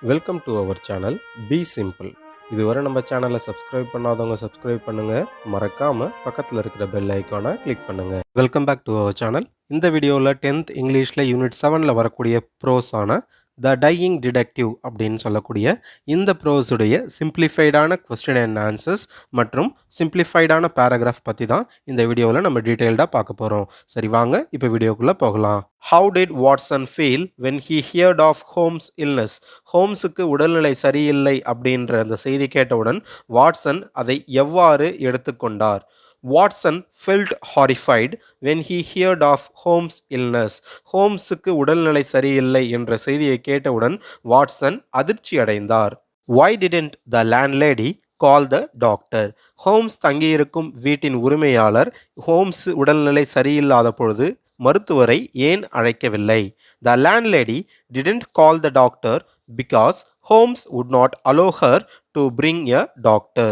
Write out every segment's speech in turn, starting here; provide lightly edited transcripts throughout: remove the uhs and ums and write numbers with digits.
Welcome to our channel Be Simple. இதுவரை நம்ம சேனலை சப்ஸ்கிரைப் பண்ணாதவங்க சப்ஸ்கிரைப் பண்ணுங்க. மறக்காம பக்கத்தில் இருக்கிற பெல் ஐக்கானை கிளிக் பண்ணுங்க. Welcome back to our channel. இந்த வீடியோவில் 10th இங்கிலீஷில் யூனிட் 7ல் வரக்கூடிய ப்ரோஸான த டையிங் டிடெக்டிவ் அப்படின்னு சொல்லக்கூடிய இந்த ப்ரோஸுடைய சிம்பிளிஃபைடான கொஸ்டின் அண்ட் ஆன்சர்ஸ் மற்றும் சிம்பிளிஃபைடான பேராகிராஃப் பற்றி தான் இந்த வீடியோவில் நம்ம டீட்டெயில்டாக பார்க்க போகிறோம். சரி வாங்க இப்போ வீடியோக்குள்ளே போகலாம். How did Watson feel when he heard of Holmes illness? ஹோம்ஸுக்கு உடல்நிலை சரியில்லை அப்படின்ற அந்த செய்தி கேட்டவுடன் வாட்சன் அதை எவ்வாறு எடுத்துக்கொண்டார்? Watson felt horrified when he heard of Holmes' illness. ஹோம்ஸுக்கு உடல்நிலை சரியில்லை என்ற செய்தியை கேட்டவுடன் வாட்சன் அதிர்ச்சி அடைந்தார். Why didn't the landlady call the doctor? Holmes தங்கியிருக்கும் வீட்டின் உரிமையாளர் ஹோம்ஸ் உடல்நிலை சரியில்லாத பொழுது மருத்துவரை ஏன் அழைக்கவில்லை? The landlady didn't call the doctor because Holmes would not allow her to bring a doctor.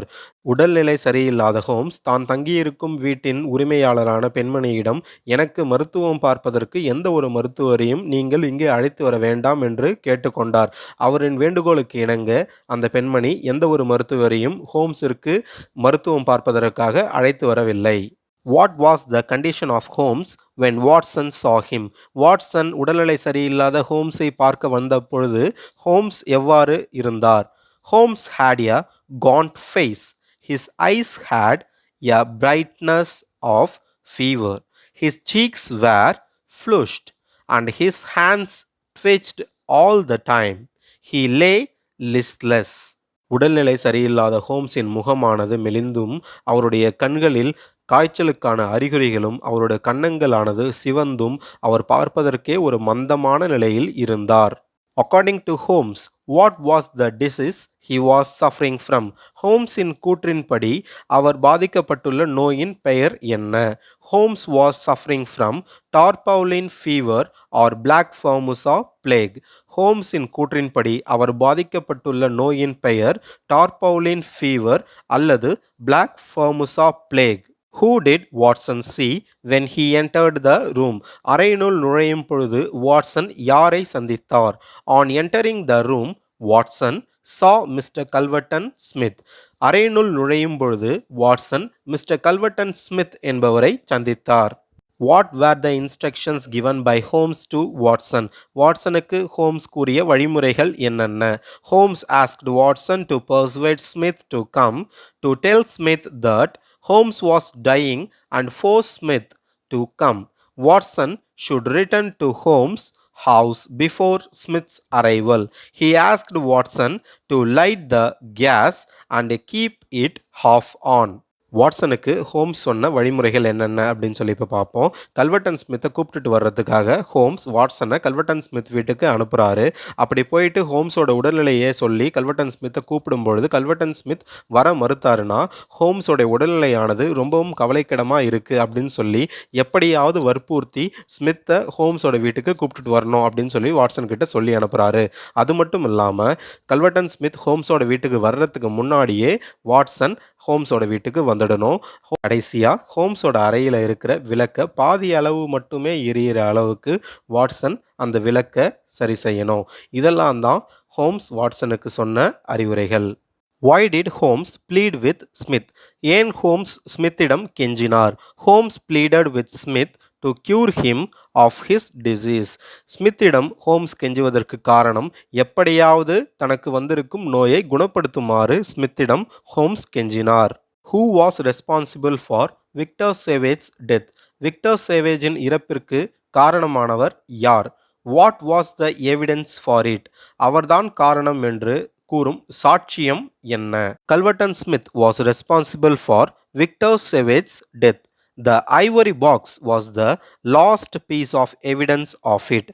உடல்நிலை சரியில்லாத ஹோம்ஸ் தான் தங்கியிருக்கும் வீட்டின் உரிமையாளரான பெண்மணியிடம் எனக்கு மருத்துவம் பார்ப்பதற்கு எந்த ஒரு மருத்துவரையும் நீங்கள் இங்கே அழைத்து வர வேண்டாம் என்று கேட்டுக்கொண்டார். அவரின் வேண்டுகோளுக்கு இணங்க அந்த பெண்மணி எந்த ஒரு மருத்துவரையும் ஹோம்ஸிற்கு மருத்துவம் பார்ப்பதற்காக அழைத்து வரவில்லை. What was the condition of Holmes when Watson saw him? Watson உடல்நிலை சரியில்லாத ஹோம்ஸை பார்க்க வந்த பொழுது ஹோம்ஸ் எவ்வாறு இருந்தார்? Holmes had a gaunt face. His eyes had a brightness of fever. His cheeks were flushed and his hands twitched all the time. He lay listless. உடல்நிலை சரியில்லாத ஹோம்ஸின் முகமானது மெலிந்தும் அவருடைய கண்களில் காய்ச்சலுக்கான அறிகுறிகளும் அவருடைய கன்னங்களானது சிவந்தும் அவர் பார்ப்பதற்கே ஒரு மந்தமான நிலையில் இருந்தார். According to Holmes, what was the disease he was suffering from? ஹோம்ஸின் கூற்றின்படி அவர் பாதிக்கப்பட்டுள்ள நோயின் பெயர் என்ன? Holmes was suffering from tarpaulin fever or black formosa plague. ஹோம்ஸின் கூற்றின்படி அவர் பாதிக்கப்பட்டுள்ள நோயின் பெயர் டார்பவுலின் ஃபீவர் அல்லது black Formosa plague. Who did Watson see when he entered the room? அறையினுள் நுழையும் பொழுது வாட்சன் யாரை சந்தித்தார்? On entering the room, Watson saw Mr. Culverton Smith. அறையினுள் நுழையும் பொழுது வாட்சன் மிஸ்டர் கல்வர்டன் ஸ்மித் என்பவரை சந்தித்தார். What were the instructions given by Holmes to Watson? வாட்சனுக்கு ஹோம்ஸ் கூறிய வழிமுறைகள் என்னென்ன? Holmes asked Watson to persuade Smith to come to tell Smith that Holmes was dying and force Smith to come. Watson should return to Holmes' house before Smith's arrival. He asked Watson to light the gas and keep it half on. வாட்சனுக்கு Holmes சொன்ன வழிமுறைகள் என்னென்ன அப்படின்னு சொல்லி இப்போ பார்ப்போம். கல்வர்டன் ஸ்மித்தை கூப்பிட்டுட்டு வர்றதுக்காக ஹோம்ஸ் வாட்சனை கல்வர்டன் ஸ்மித் வீட்டுக்கு அனுப்புகிறாரு. அப்படி போயிட்டு ஹோம்ஸோட உடல்நிலையை சொல்லி கல்வர்டன் ஸ்மித்தை கூப்பிடும்பொழுது கல்வர்டன் ஸ்மித் வர மறுத்தாருன்னா ஹோம்ஸோட உடல்நிலையானது ரொம்பவும் கவலைக்கிடமாக இருக்குது அப்படின்னு சொல்லி எப்படியாவது வற்புறுத்தி ஸ்மித்தை ஹோம்ஸோட வீட்டுக்கு கூப்பிட்டுட்டு வரணும் அப்படின்னு சொல்லி வாட்சன் கிட்ட சொல்லி அனுப்புகிறாரு. அது மட்டும் இல்லாமல் கல்வர்டன் ஸ்மித் ஹோம்ஸோட வீட்டுக்கு வர்றதுக்கு முன்னாடியே வாட்சன் ஹோம்ஸோட வீட்டுக்கு வந்துடணும். கடைசியாக ஹோம்ஸோட அறையில் இருக்கிற விளக்கை பாதி அளவு மட்டுமே எரியிற அளவுக்கு வாட்சன் அந்த விளக்கை சரி செய்யணும். இதெல்லாம் தான் ஹோம்ஸ் வாட்சனுக்கு சொன்ன அறிவுரைகள். Why did Holmes plead with Smith? ஏன் Holmes ஸ்மித்திடம் கெஞ்சினார்? Holmes pleaded with Smith to cure him of his disease. ஸ்மித்திடம் ஹோம்ஸ் கெஞ்சுவதற்கு காரணம் எப்படியாவது தனக்கு வந்திருக்கும் நோயை குணப்படுத்துமாறு ஸ்மித்திடம் ஹோம்ஸ் கெஞ்சினார். Who was responsible for Victor Savage's death? Victor சேவேஜின் இறப்பிற்கு காரணமானவர் யார்? What was the evidence for it? அவர்தான் காரணம் என்று கூறும் சாட்சியம் என்ன? கல்வர்டன் Smith was responsible for Victor Savage's death. The ivory box was the last piece of evidence of it.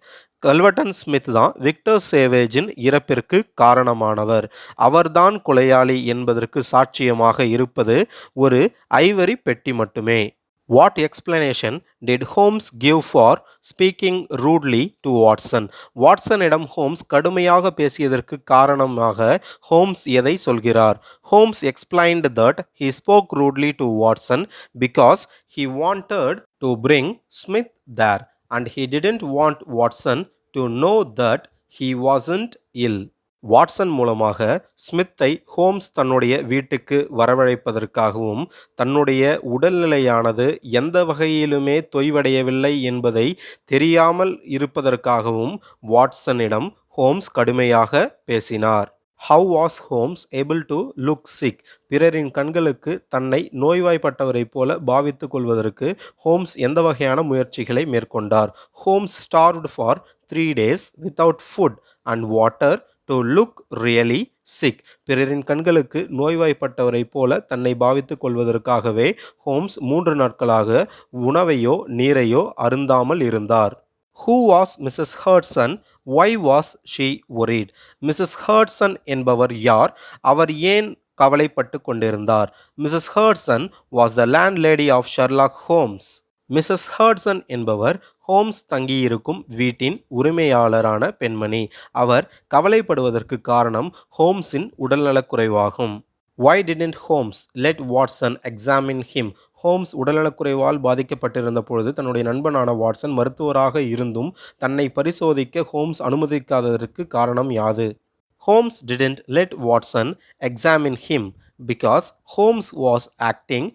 Culverton Smith தான் விக்டர் சேவேஜின் இறப்பிற்கு காரணமானவர். அவர்தான் கொலையாளி என்பதற்கு சாட்சியமாக இருப்பது ஒரு ஐவரி பெட்டி மட்டுமே. What explanation did Holmes give for speaking rudely to Watson? வாட்சனிடம் ஹோம்ஸ் கடுமையாக பேசியதற்கு காரணமாக ஹோம்ஸ் எதை சொல்கிறார்? Holmes explained that he spoke rudely to Watson because he wanted to bring Smith there and he didn't want Watson to know that he wasn't ill. Watson மூலமாக ஸ்மித்தை Holmes தன்னுடைய வீட்டுக்கு வரவழைப்பதற்காகவும் தன்னுடைய உடல்நிலையானது எந்த வகையிலுமே தொய்வடையவில்லை என்பதை தெரியாமல் இருப்பதற்காகவும் வாட்சனிடம் ஹோம்ஸ் கடுமையாக பேசினார். How was Holmes able to look sick? பிறரின் கண்களுக்கு தன்னை நோய்வாய்ப்பட்டவரைப் போல பாவித்துக் கொள்வதற்கு ஹோம்ஸ் எந்த வகையான முயற்சிகளை மேற்கொண்டார்? Holmes starved for 3 days without food and water to look really sick. பிறரின் கண்களுக்கு நோய்வாய்ப்பட்டவரைப் போல தன்னை பாவித்துக் கொள்வதற்காகவே ஹோம்ஸ் 3 நாட்களாக உணவையோ நீரையோ அருந்தாமல் இருந்தார். Who was Mrs. Hudson? Why was she worried? Mrs. Hudson என்பவர் யார்? அவர் ஏன் கவலைப்பட்டு கொண்டிருந்தார்? Mrs. Hudson was the landlady of Sherlock Holmes. Mrs Hudson என்பவர் ஹோம்ஸ் தங்கியிருக்கும் வீட்டின் உரிமையாளரான பெண்மணி. அவர் கவலைப்படுவதற்கு காரணம் ஹோம்ஸின் உடல்நலக்குறைவாகும். Why didn't Holmes let Watson examine him? Holmes உடல்நலக்குறைவால் பாதிக்கப்பட்டிருந்த பொழுது தன்னுடைய நண்பனான வாட்சன் மருத்துவராக இருந்தும் தன்னை பரிசோதிக்க ஹோம்ஸ் அனுமதிக்காததற்கு காரணம் யாது? Holmes didn't let Watson examine him because Holmes was acting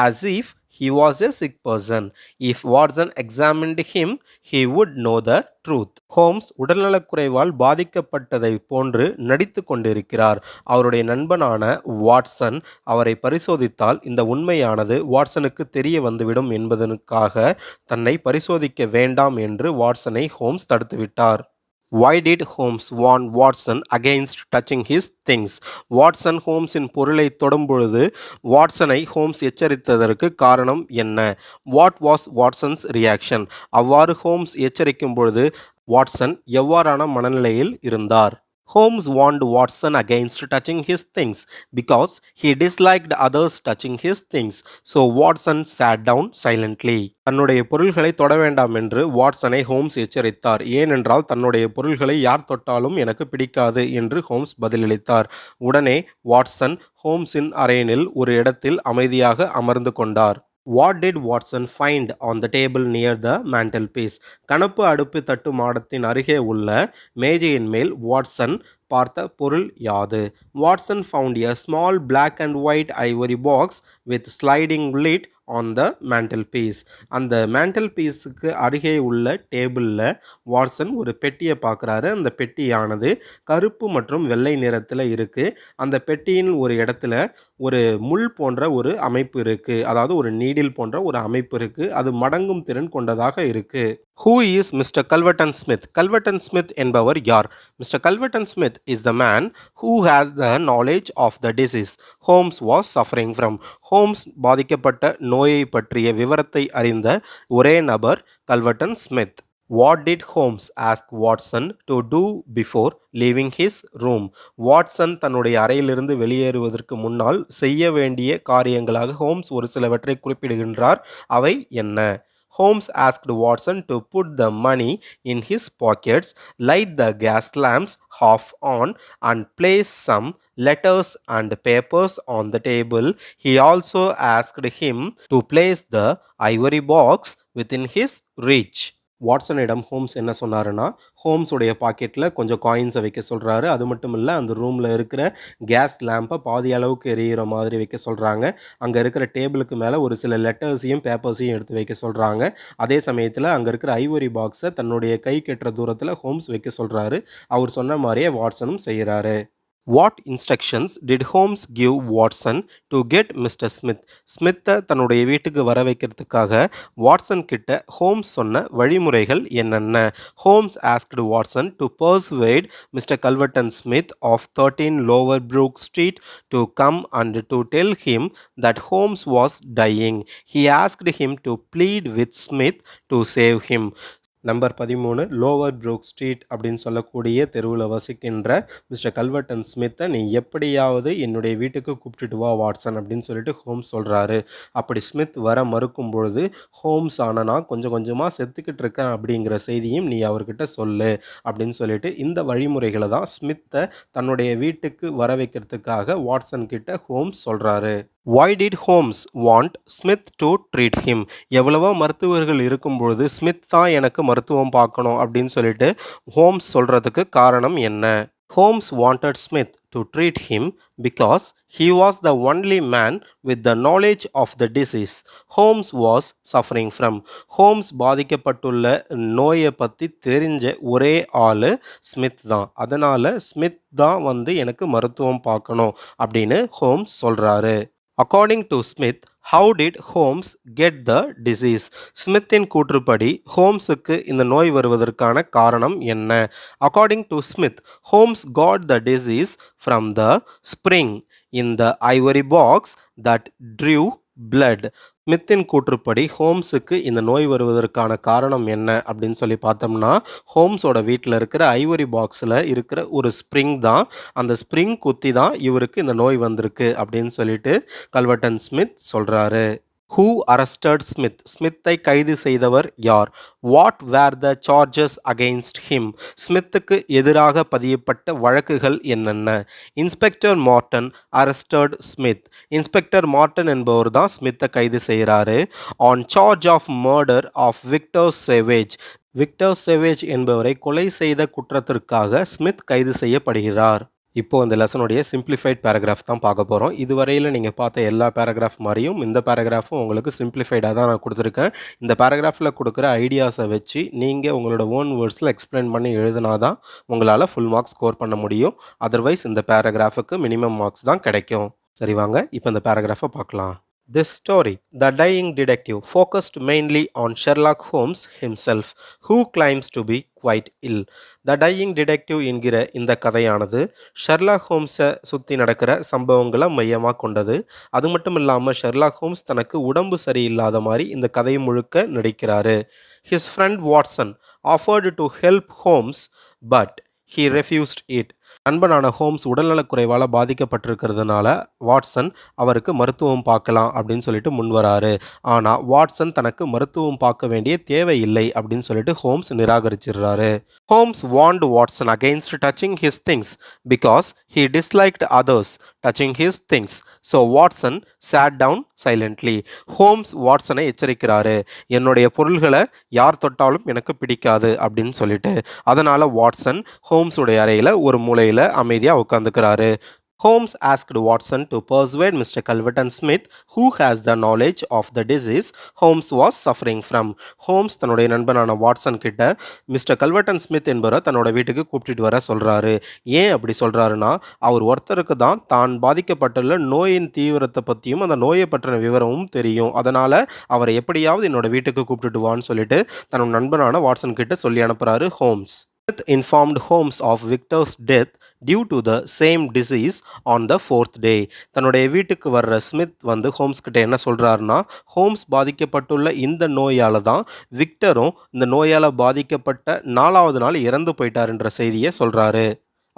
as if he was a sick person. If Watson examined him, he would know the truth. Holmes உடல்நலக்குறைவால் பாதிக்கப்பட்டதை போன்று நடித்து கொண்டிருக்கிறார். அவருடைய நண்பனான வாட்சன் அவரை பரிசோதித்தால் இந்த உண்மையானது வாட்சனுக்கு தெரிய வந்துவிடும் என்பதற்காக தன்னை பரிசோதிக்க வேண்டாம் என்று வாட்சனை ஹோம்ஸ் தடுத்துவிட்டார். Why did Holmes warn Watson against touching his things? Watson ஹோம்ஸின் பொருளை தொடும் பொழுது வாட்சனை ஹோம்ஸ் எச்சரித்ததற்கு காரணம் என்ன? What was Watson's reaction? அவ்வாறு ஹோம்ஸ் எச்சரிக்கும் பொழுது வாட்சன் எவ்வாறான மனநிலையில் இருந்தார்? Holmes warned Watson against touching his things because he disliked others touching his things. So Watson sat down silently. தன்னுடைய பொருள்களை தொட வேண்டாம் என்று வாட்சனை ஹோம்ஸ் எச்சரித்தார். ஏனென்றால் தன்னுடைய பொருள்களை யார் தொட்டாலும் எனக்கு பிடிக்காது என்று ஹோம்ஸ் பதிலளித்தார். உடனே வாட்சன் ஹோம்ஸின் அறையினில் ஒரு இடத்தில் அமைதியாக அமர்ந்து கொண்டார். What did Watson find on the table near the mantelpiece? கணப்பு அடுப்பு தட்டு மாடத்தின் அருகே உள்ள மேஜையின் மேல் வாட்சன் பார்த்த பொருள் யாது? Watson found a small black and white ivory box with sliding lid on the mantelpiece. அந்த மேண்டல்பீஸுக்கு அருகே உள்ள டேபிளில் வாட்சன் ஒரு பெட்டியை பார்க்குறாரு. அந்த பெட்டியானது கருப்பு மற்றும் வெள்ளை நிறத்தில் இருக்குது. அந்த பெட்டியின் ஒரு இடத்துல ஒரு முள் போன்ற ஒரு அமைப்பு இருக்குது. அதாவது ஒரு நீடில் போன்ற ஒரு அமைப்பு இருக்குது. அது மடங்கும் திறன் கொண்டதாக இருக்குது. Who is Mr. Culverton Smith? Culverton Smith என்பவர் யார்? Mr. Culverton Smith is the man who has the knowledge of the disease Holmes was suffering from. Holmes பாதிக்கப்பட்ட நோயை பற்றிய விவரத்தை அறிந்த ஒரே நபர் Culverton Smith. What did Holmes ask Watson to do before leaving his room? Watson தன்னுடைய அறையிலிருந்து வெளியேறுவதற்கு முன்னால் செய்ய வேண்டிய காரியங்களாக ஹோம்ஸ் ஒரு சிலவற்றை குறிப்பிடுகின்றார். அவை என்ன? Holmes asked Watson to put the money in his pockets, light the gas lamps half on, and place some letters and papers on the table. He also asked him to place the ivory box within his reach. வாட்சனிடம் Holmes என்ன சொன்னாருன்னா, ஹோம்ஸுடைய பாக்கெட்டில் கொஞ்சம் காயின்ஸை வைக்க சொல்கிறாரு. அது மட்டும் இல்லை, அந்த ரூமில் இருக்கிற கேஸ் லேம்பை பாதி அளவுக்கு எரியிற மாதிரி வைக்க சொல்கிறாங்க. அங்கே இருக்கிற டேபிளுக்கு மேலே ஒரு சில லெட்டர்ஸையும் பேப்பர்ஸையும் எடுத்து வைக்க சொல்கிறாங்க. அதே சமயத்தில் அங்கே இருக்கிற ஐவரி பாக்ஸை தன்னுடைய கை கெட்டுற தூரத்தில் ஹோம்ஸ் வைக்க சொல்கிறாரு. அவர் சொன்ன மாதிரியே வாட்சனும் செய்கிறாரு. What instructions did Holmes give Watson to get Mr. Smith? ஸ்மித்தை தன்னுடைய வீட்டுக்கு வர வைக்கிறதுக்காக வாட்சன் கிட்ட ஹோம்ஸ் சொன்ன வழிமுறைகள் என்னென்ன? Holmes asked Watson to persuade Mr. Culverton Smith of 13 Lower Brook Street to come and to tell him that Holmes was dying. He asked him to plead with Smith to save him. Number 13 lower Brook street அப்படின்னு சொல்லக்கூடிய தெருவில் வசிக்கின்ற mister கல்வர்டன் ஸ்மித்தை நீ எப்படியாவது என்னுடைய வீட்டுக்கு கூப்பிட்டுட்டு வா வாட்சன் அப்படின்னு சொல்லிட்டு ஹோம்ஸ் சொல்கிறாரு. அப்படி ஸ்மித் வர மறுக்கும் பொழுது ஹோம்ஸ் ஆனனா கொஞ்சம் கொஞ்சமாக செத்துக்கிட்டு இருக்கேன் அப்படிங்கிற செய்தியும் நீ அவர்கிட்ட சொல்லு அப்படின்னு சொல்லிட்டு இந்த வழிமுறைகளை தான் ஸ்மித்தை தன்னுடைய வீட்டுக்கு வர வைக்கிறதுக்காக வாட்சன் கிட்ட ஹோம்ஸ் சொல்கிறாரு. Why did Holmes want Smith to treat him? எவ்வளவோ மருத்துவர்கள் இருக்கும்பொழுது ஸ்மித் தான் எனக்கு மருத்துவம் பார்க்கணும் அப்படின்னு சொல்லிட்டு ஹோம்ஸ் சொல்கிறதுக்கு காரணம் என்ன? Holmes wanted Smith to treat him because he was the only man with the knowledge of the disease Holmes was suffering from. Holmes பாதிக்கப்பட்டுள்ள நோயை பற்றி தெரிஞ்ச ஒரே ஆள் ஸ்மித் தான். அதனால் ஸ்மித் தான் வந்து எனக்கு மருத்துவம் பார்க்கணும் அப்படின்னு ஹோம்ஸ் சொல்கிறாரு. According to Smith, how did Holmes get the disease? ஸ்மித்தின் கூற்றுப்படி ஹோம்ஸுக்கு இந்த நோய் வருவதற்கான காரணம் என்ன? According to Smith, Holmes got the disease from the spring in the ivory box that drew blood. ஸ்மித்தின் கூற்றுப்படி ஹோம்ஸுக்கு இந்த நோய் வருவதற்கான காரணம் என்ன அப்படின்னு சொல்லி பார்த்தோம்னா, ஹோம்ஸோட வீட்டில் இருக்கிற ஐவரி பாக்ஸில் இருக்கிற ஒரு ஸ்ப்ரிங் தான். அந்த ஸ்ப்ரிங் குத்தி தான் இவருக்கு இந்த நோய் வந்திருக்கு அப்படின்னு சொல்லிட்டு கல்வர்டன் ஸ்மித் சொல்கிறாரு. Who arrested Smith? ஸ்மித்தை கைது செய்தவர் யார்? What were the charges against him? ஸ்மித்துக்கு எதிராக பதியப்பட்ட வழக்குகள் என்னென்ன? Inspector Morton arrested Smith. Inspector Morton என்பவர் தான் ஸ்மித்தை கைது செய்கிறாரு. On charge of murder of Victor Savage. Victor Savage என்பவரை கொலை செய்த குற்றத்திற்காக ஸ்மித் கைது செய்யப்படுகிறார். இப்போது இந்த லெசனுடைய சிம்பிளிஃபைட் பேராகிராஃப் தான் பார்க்க போகிறோம். இதுவரையில் நீங்கள் பார்த்த எல்லா பேராகிராஃப் மாதிரியும் இந்த பேராகிராஃபும் உங்களுக்கு சிம்பிளிஃபைடாக தான் நான் கொடுத்துருக்கேன். இந்த பேராகிராஃபில் கொடுக்குற ஐடியாஸை வச்சு நீங்கள் உங்களோட ஓன் வேர்ட்ஸில் எக்ஸ்பிளைன் பண்ணி எழுதினா தான் உங்களால் ஃபுல் மார்க்ஸ் ஸ்கோர் பண்ண முடியும். அதர்வைஸ் இந்த பேராகிராஃபுக்கு மினிமம் மார்க்ஸ் தான் கிடைக்கும். சரி வாங்க இப்போ இந்த பேராகிராஃபை பார்க்கலாம். This story, The Dying Detective, focused mainly on Sherlock Holmes himself, who claims to be quite ill. The Dying Detective என்கிற இந்த கதையானது ஷெர்லாக் ஹோம்ஸை சுற்றி நடக்கிற சம்பவங்களை மையமாக கொண்டது. அது மட்டும் இல்லாமல் ஷெர்லாக் ஹோம்ஸ் தனக்கு உடம்பு சரியில்லாத மாதிரி இந்த கதை முழுக்க நடிக்கிறாரு. His friend Watson offered to help Holmes, but he refused it. நண்பனான ஹோம்ஸ் உடல்நலக்குறைவால் பாதிக்கப்பட்டிருக்கிறதுனால வாட்சன் அவருக்கு மருத்துவம் பார்க்கலாம் அப்படின்னு சொல்லிட்டு முன்வராரு. ஆனால் வாட்சன் தனக்கு மருத்துவம் பார்க்க வேண்டிய தேவையில்லை அப்படின்னு சொல்லிட்டு ஹோம்ஸ் நிராகரிச்சிடுறாரு. Holmes warned Watson against touching his things because he disliked others touching his things. So Watson sat down silently. Holmes வாட்சனை எச்சரிக்கிறாரு, என்னுடைய பொருள்களை யார் தொட்டாலும் எனக்கு பிடிக்காது அப்படின்னு சொல்லிட்டு. அதனால் வாட்சன் ஹோம்ஸுடைய அறையில் ஒரு மூலையில் அமைதியாக உட்காந்துக்கிறாரு. Holmes asked Watson to persuade Mr. Culverton Smith, who has the knowledge of the disease Holmes was suffering from. Holmes தன்னுடைய நண்பனான வாட்சன் கிட்ட மிஸ்டர் கல்வர்டன் ஸ்மித் என்பவரை தன்னோட வீட்டுக்கு கூப்பிட்டு வர சொல்கிறாரு. ஏன் அப்படி சொல்கிறாருன்னா, அவர் ஒருத்தருக்கு தான் பாதிக்கப்பட்டுள்ள நோயின் தீவிரத்தை பற்றியும் அந்த நோயை பற்றின விவரமும் தெரியும். அதனால் அவரை எப்படியாவது என்னோட வீட்டுக்கு கூப்பிட்டுட்டு வான்னு சொல்லிட்டு தன்னோட நண்பனான வாட்சன் கிட்ட சொல்லி அனுப்புகிறாரு Holmes. Smith informed Holmes of Victor's death due to the same disease on the fourth day. தன்னுடைய வீட்டுக்கு வர்ற ஸ்மித் வந்து ஹோம்ஸ் கிட்ட என்ன சொல்கிறாருன்னா, ஹோம்ஸ் பாதிக்கப்பட்டுள்ள இந்த நோயால் தான் விக்டரும் இந்த நோயால் பாதிக்கப்பட்ட 4வது நாள் இறந்து போயிட்டாருன்ற செய்தியை சொல்கிறாரு.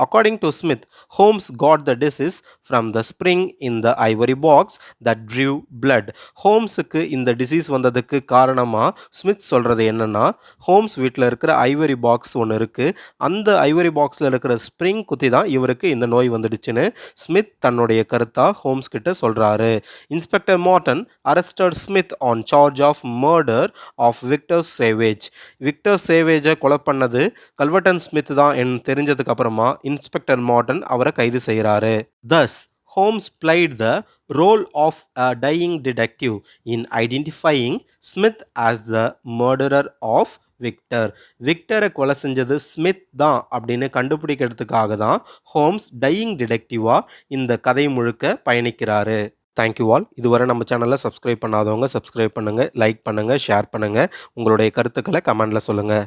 According to Smith, Holmes got the disease from the spring in the ivory box that drew blood. ஹோம்ஸுக்கு இந்த டிசீஸ் வந்ததுக்கு காரணமாக ஸ்மித் சொல்கிறது என்னென்னா, ஹோம்ஸ் வீட்டில் இருக்கிற ஐவரி பாக்ஸ் ஒன்று இருக்குது, அந்த ஐவரி பாக்ஸில் இருக்கிற ஸ்ப்ரிங் குத்தி தான் இவருக்கு இந்த நோய் வந்துடுச்சுன்னு ஸ்மித் தன்னுடைய கருத்தாக ஹோம்ஸ் கிட்ட சொல்கிறாரு. Inspector Morton arrested Smith on charge of murder of Victor Savage. Victor சேவேஜை கொலை பண்ணது கல்வர்டன் ஸ்மித் தான் தெரிஞ்சதுக்கு அப்புறமா இன்ஸ்பெக்டர் மார்டன் அவரை கைது செய்கிறாரு. Thus, Holmes played the role of a dying detective in identifying Smith as the murderer of Victor. விக்டரை கொலை செஞ்சது ஸ்மித் தான் அப்படின்னு கண்டுபிடிக்கிறதுக்காக தான் ஹோம்ஸ் டையிங் டிடெக்டிவாக இந்த கதை முழுக்க பயணிக்கிறாரு. Thank you all. இதுவரை நம்ம சேனலை சப்ஸ்கிரைப் பண்ணாதவங்க சப்ஸ்கிரைப் பண்ணுங்கள், லைக் பண்ணுங்கள், ஷேர் பண்ணுங்கள். உங்களுடைய கருத்துக்களை கமெண்டில் சொல்லுங்கள்.